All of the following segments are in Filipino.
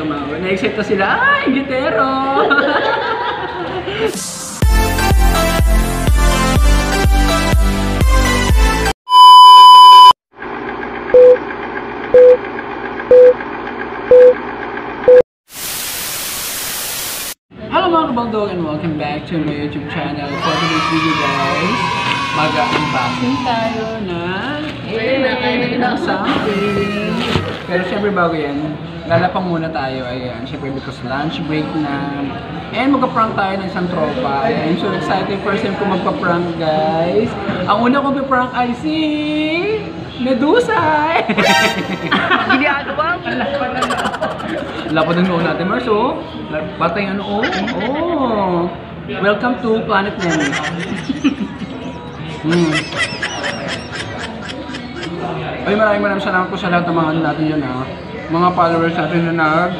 Tumawa. Na-excite na sila. Ay, gitero! Hello mga kabagdog and welcome back to my YouTube channel. For today's video guys, mag-unboxing tayo ng something. Pero syempre bago yan, lalapang muna tayo. Ayan, syempre because lunch break na. And magpa-prank tayo ng isang tropa. I'm so excited. First time ko magpa-prank guys. Ang una kong prank ay si Medusa! Ginagawa mo? Lapad ng noon natin, Marso. Batay ano, oh. Welcome to Planet Nemo. Ay, maraming salamat po sa lahat ng mga ano natin yun, ha. Mga followers natin na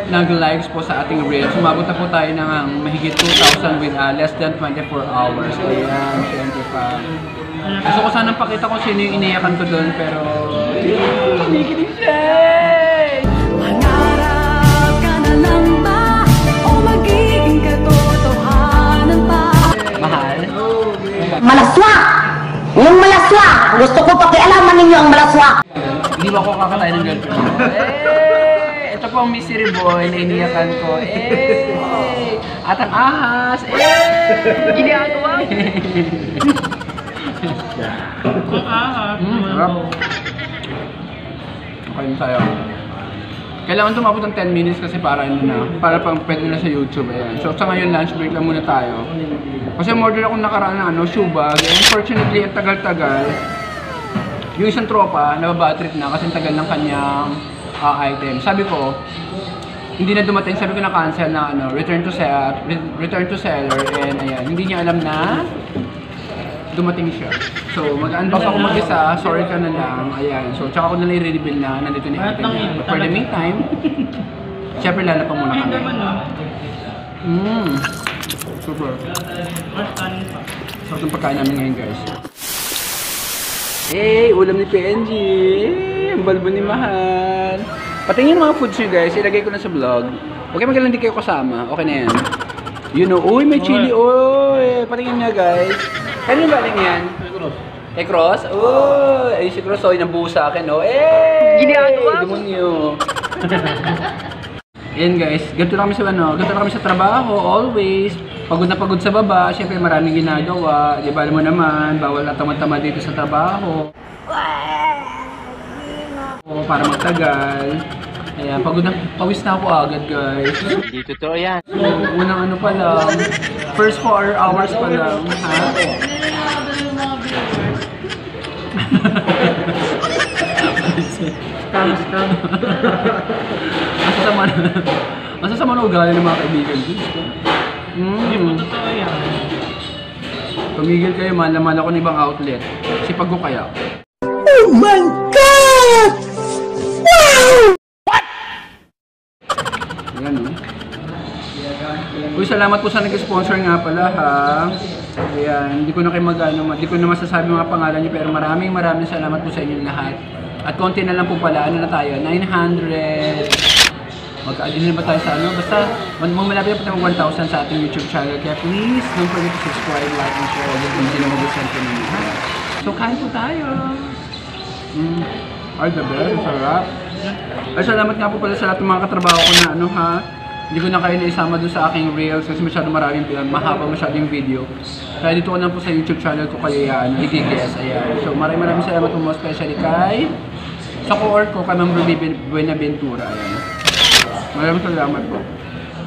nag-likes po sa ating reels. Sumabot na po tayo ng mahigit 2,000 with less than 24 hours. Ayan, syempre pa. Gusto ko sanang pakita ko sino yung iniyakan ko doon, pero kinikilig siya! Mangarap ka na lang ba o magiging katotohanan pa? Mahal? Malaswa! Yung malaswa! Gusto ko pakialaman ninyo ang malaswa! Hindi ba ako kakatay ng girlfriend ko? Ito po ang mystery boy na iniyakan ko. At ang ahas! Ginagawa mo? Ang ahas! Okay na tayo. Kailangan tumabot ng 10 minutes kasi para ano na, para pang pwede na sa YouTube. Ayan. So sa ngayon lunch break lang muna tayo. Kasi order akong nakaraan ng ano, shoe bag. Unfortunately, at tagal-tagal. Yung isang tropa, nababatrip na kasi tagal ng kanyang item. Sabi ko, hindi na dumating. Sabi ko na cancel na ano, return to seller. And ayan, hindi niya alam na dumating siya. So, mag-unbox ako mag-isa. Sorry ka na lang. Ayan. So, tsaka ako na lang i-reveal na nandito na yung item niya. But for the meantime, syempre lalapang muna kami. Super. So, itong pagkain namin ngayon guys. Hey! Ulam ni PNG! Ang balbo ni Mahal! Patingin yung mga foods nyo guys. Ilagay ko na sa vlog. Okay, magalang hindi kayo kasama. Okay na yan. You know, uy, may chili. Uy! Patingin nga guys. Kano yung galing yan? Kay Cross? Uy! Ay, si Cross, oy, nabuo sa akin, oh. Ginagawa mo? Demonyo! Yan guys, ganito na kami sa ano, ganito na kami sa trabaho, always. Pagod na pagod sa baba, syempre maraming ginagawa. Di ba alam mo naman, bawal na tamad-tamad dito sa trabaho. Para magtagal. Ayan, pagod na, pawis na ako agad guys. Hindi totoo yan. Unang ano pa lang, first 4 hours pa lang, ha? Scam. Masasama na ugali ng mga kaibigan ko. Hindi mo totoo yan. Tumigil kayo, malaman ako ng ibang outlet. Sipag ko kaya. Oh my God! Wow! Ayan, no? Uy, salamat po sa nag-sponsor nga pala, ha? Ayan, hindi ko na kayo hindi ko na masasabi mga pangalan niyo, pero maraming salamat po sa inyo lahat. At konti na lang po pala, ano na tayo, 900. Magka-adin na ba tayo sa ano? Basta, malapit na po 1,000 sa ating YouTube channel. Kaya please, don't forget to subscribe, like, and share. Huwag kung hindi na magustuhan ko ninyo, ha? So, kain po tayo. Ay, the best, sarap. Ay, salamat nga po pala sa lahat ng mga katrabaho ko na ano, ha? Hindi ko na kayo naisama doon sa aking reels kasi masyadong maraming mahaba masyadong video. Kaya dito ko lang po sa YouTube channel ko kayo yan, i-guess, ayan. So maraming salamat po mo, especially kay sa co-work ko, kay Ma'am Ruby Buenaventura, ayan. Maraming salamat po.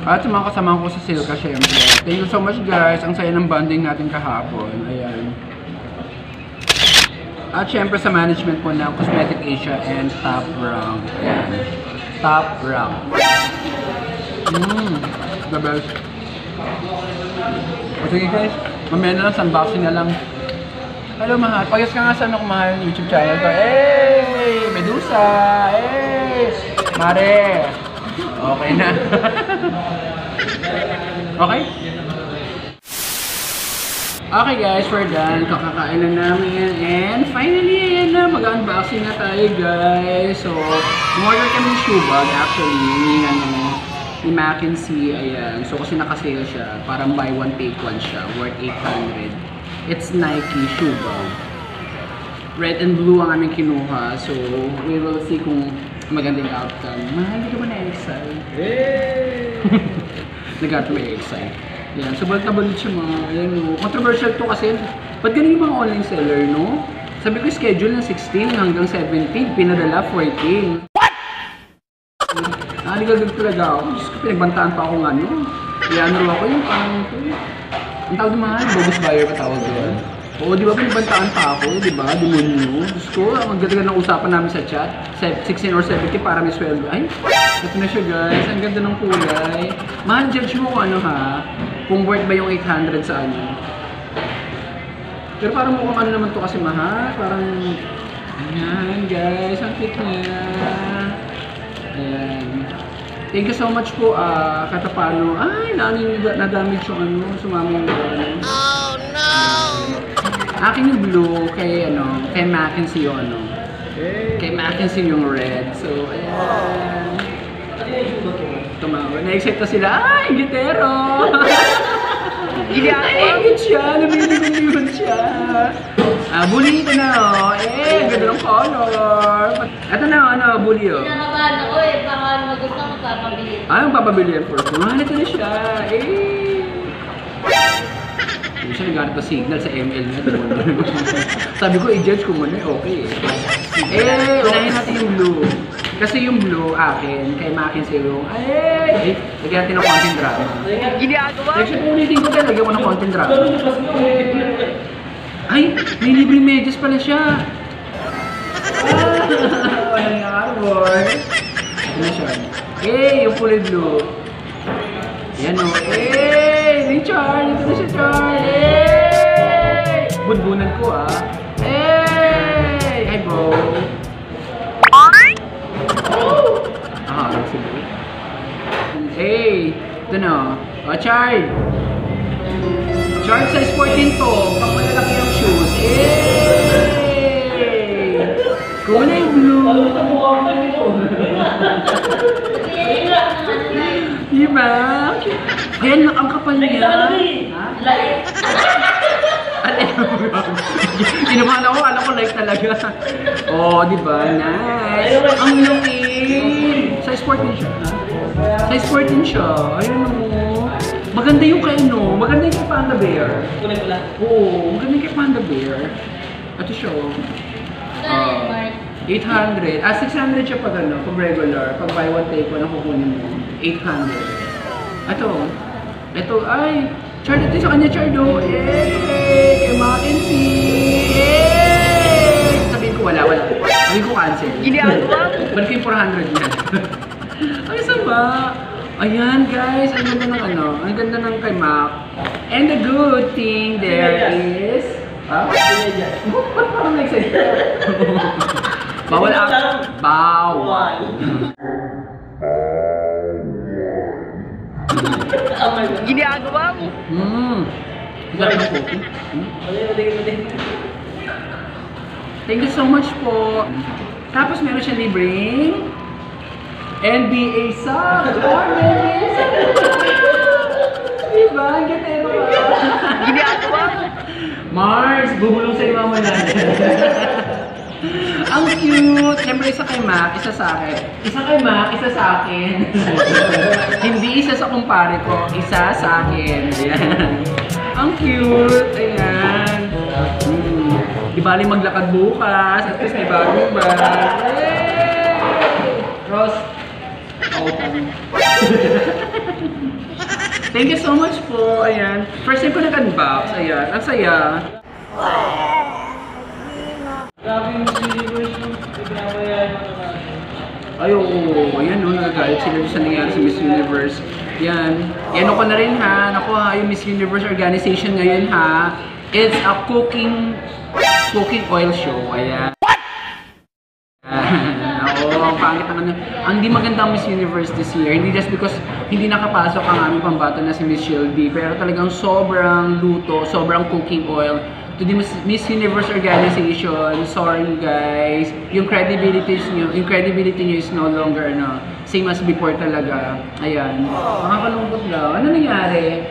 At sa mga kasama ko sa Silka, syempre. Thank you so much guys, ang saya ng bonding natin kahapon, ayan. At syempre sa management po ng Cosmetic Asia and Top Rank, ayan. Top Rank. The best. O sige guys, mamaya na lang, unboxing na lang. Hello Mahal, pag-guess ka nga sa ano Mahal YouTube channel ko. Hey! Medusa! Hey! Mare! Okay na. Okay? Okay guys, we're done. Kakakain na namin. And finally, ayan na. Mag-unboxing na tayo guys. So, umorder kami ng shoe bag. Actually, ni Mackenzie. Ayan. So, kasi nakasale siya. Parang buy one, take one siya. Worth 800. It's Nike shoe bag. Red and blue ang aming kinuha. So, we will see kung magandang outcome. Mahal, hindi ka ba na-excite? Nag-art may excite. Yan, so balik na balik siya mga, yan o. Controversial to kasi, ba't ganun yung mga online seller, no? Sabi ko, schedule na 16 hanggang 17, pinadala 14. What? Naligagag talaga ako. Diyos ko, pinagbantaan pa akong ano. Iyanro ako yung parang ito. Ang tawag naman, bogus buyer pa tawag doon. Oo, di ba pinagbantaan pa ako, di ba? Demonyo. Diyos ko, ang ganda ng usapan namin sa chat. 16 or 17 para may sweldo. Ay, ito na siya guys. Ang ganda ng kulay. Mahal, judge mo kung ano ha. Kung worth ba yung 800 sa ano. Pero parang mukhang ano naman to kasi mahal. Parang, ayan guys, ang cute niya. Ayan. Thank you so much po, Katapano. Ay, nadamage yung ano, sumama yung ano. Oh no! Akin yung blue, kay ano, kay Mackenzie yung ano. Kay Mackenzie yung red. So, ayan. Tumawa. Na-excite na sila. Ay, gitero! Ay, siya. Namimigod siya. Bully ito na, oh. Ganda ng color. Ito na, ano, bully, oh. Pinakabahan ako baka magusto ko papabili. Ang papabili for sure. Ito na siya. Hindi siya nag-aaral pa signal sa ML niya. Sabi ko, i-judge ko muna, okay unahin natin yung blue. Kasi yung blue, akin, kay Mackenzie yung, lagyan natin ng content drama. Ginagawa? Actually, ulitin ko tayo, lagyan ko ng content drama. Ay, may libreng medyas pala siya. Walang arbor. Ano siya? Yung kulay blue. Yan o. May Char! Ito na siya, Char! Bunbunan ko Hi, bro! Sige. Ito na. Char! Char size 14 to. Pang malalaki ang shoes. Kulay blue! Diba? Ayan, ang kapal niya. Kinumahan ako, alam ko like talaga. Oh, diba? Nice. Ang laki. Size 14 siya. Size 14 siya. Ayun o. Maganda yung kay ano. Maganda yung kay Panda Bear. Oo, maganda yung kay Panda Bear. Ito siya o. 800. 600 siya pag ano, pag regular. Pag buy one take one ang kukunin mo. 800. Ito, ay, Char, ito sa kanya, Char, do. Kay Mackenzie. Sabihin ko, wala. Sabihin ko, cancel. Ginagawa? Balik yung 400 yan. Ay, sama. Ayan, guys, ang ganda ng ano, ang ganda ng kay Mac. And the good thing there is, ba't parang na-excited? Bawal ang, bawal. Ginagawa mo? Sarap ng coffee. Thank you so much po. Tapos meron siya libreng NBA socks. NBA socks. Diba? Ang gatero ka. Ginagawa mo? Mars, bubulong sa'yo mamaya. Ang cute! Siyempre, isa kay Mac, isa sa akin. Isa kay Mac, isa sa akin. Hindi isa sa kumpare ko, isa sa akin. Ayan. Ang cute! Ayan. Di bali maglakad bukas, at least may bagong bag. Ross, thank you so much po. Ayan. First time ko nag-unbox. Ayan. Ang saya. Grabe yung universe mo. Ay, oo. Ayan, no. Nagagalit sila sa nangyari sa Miss Universe. Yan. Yan ako na rin, ha. Naku, ha. Yung Miss Universe organization ngayon, ha. It's a cooking oil show. Ayan. What? Oo, ang pangit naman. Ang di magandang Miss Universe this year. Hindi just because hindi nakapasok ang aming pambato na si Miss Shelby, pero talagang sobrang luto, sobrang cooking oil. To the Miss Universe organization, sorry guys, yung credibility nyo is no longer same as before talaga. Ayan. Makakalungkot lang. Ano nangyari?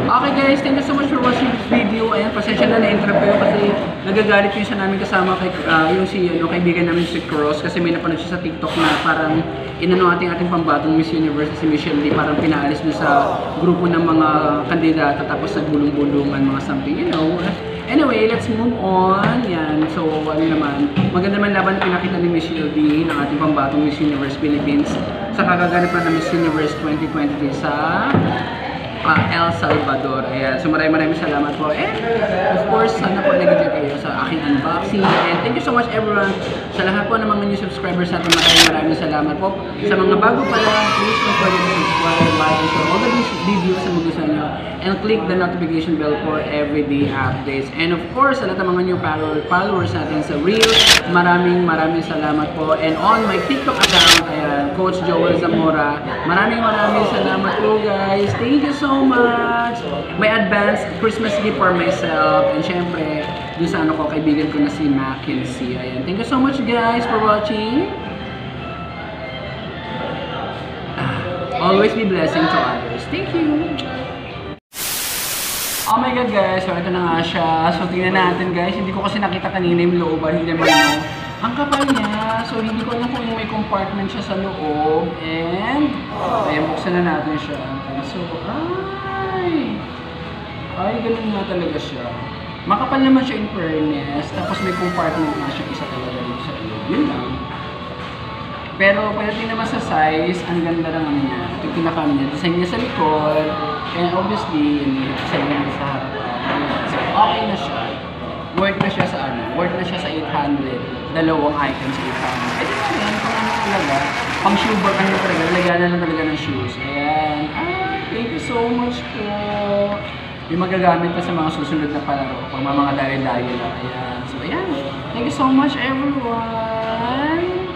Okay guys, thank you so much for watching this video. Ayan, pasensya na na-interrupt kayo kasi nagagalit yung isa namin kasama kay, yung kaibigan namin si Cross kasi may napanood siya sa TikTok na parang inano ating pambatong Miss Universe si Michelle Lee, parang pinaalis doon sa grupo ng mga kandidata tapos nagbulong-bulungan mga something, you know. Anyway, let's move on. Yan. So, ano naman, maganda naman laban na pinakita ni Michelle Lee ng ating pambatong Miss Universe Philippines sa kagaganap na Miss Universe 2023 sa El Salvador. Ayan. So maraming salamat po. And of course, sana po nag-enjoy kayo sa aking unboxing. And thank you so much everyone. Sa lahat po ng mga new subscribers natin, maraming salamat po. Sa mga bago pa lang, please don't forget to subscribe, like, and share all the videos na magustuhan nyo. And click the notification bell for everyday updates. And of course, sa lahat ng mga new followers natin sa Reel, maraming salamat po. And on my TikTok account, ayan, Coach Joel Zamora, maraming salamat po guys. Thank you so much. May advanced Christmas gift for myself. And syempre, doon sa kaibigan ko na si Mackenzie. Ayan. Thank you so much guys for watching. Always be blessing to others. Thank you. Oh my god guys, so ito na nga siya. So tingnan natin guys, hindi ko kasi nakita kanina yung looban, hindi naman ang kapal niya. So hindi ko alam kung may compartment siya sa loob. And, ayan, buksan na natin siya. So, ay, ganun nga talaga siya. Makapal naman siya in fairness, tapos may compartment nga siya isa talaga dito sa loob. Yun lang. Pero pagdating naman sa size, ang ganda lang niya. Ito yung pinaka niya. Design niya sa likod. And obviously, design niya sa harapan. So, okay na siya. Worth na siya sa Worth na siya sa 800. Dalawang items sa 800. Pwede na rin. Kung ano talaga. Pang shoe bag ano talaga. Lagyan na lang talaga ng shoes. Ayan. Thank you so much po. Yung magagamit pa sa mga susunod na palaro. Pang mga dayo-dayo lang. Ayan. So, ayan. Thank you so much everyone.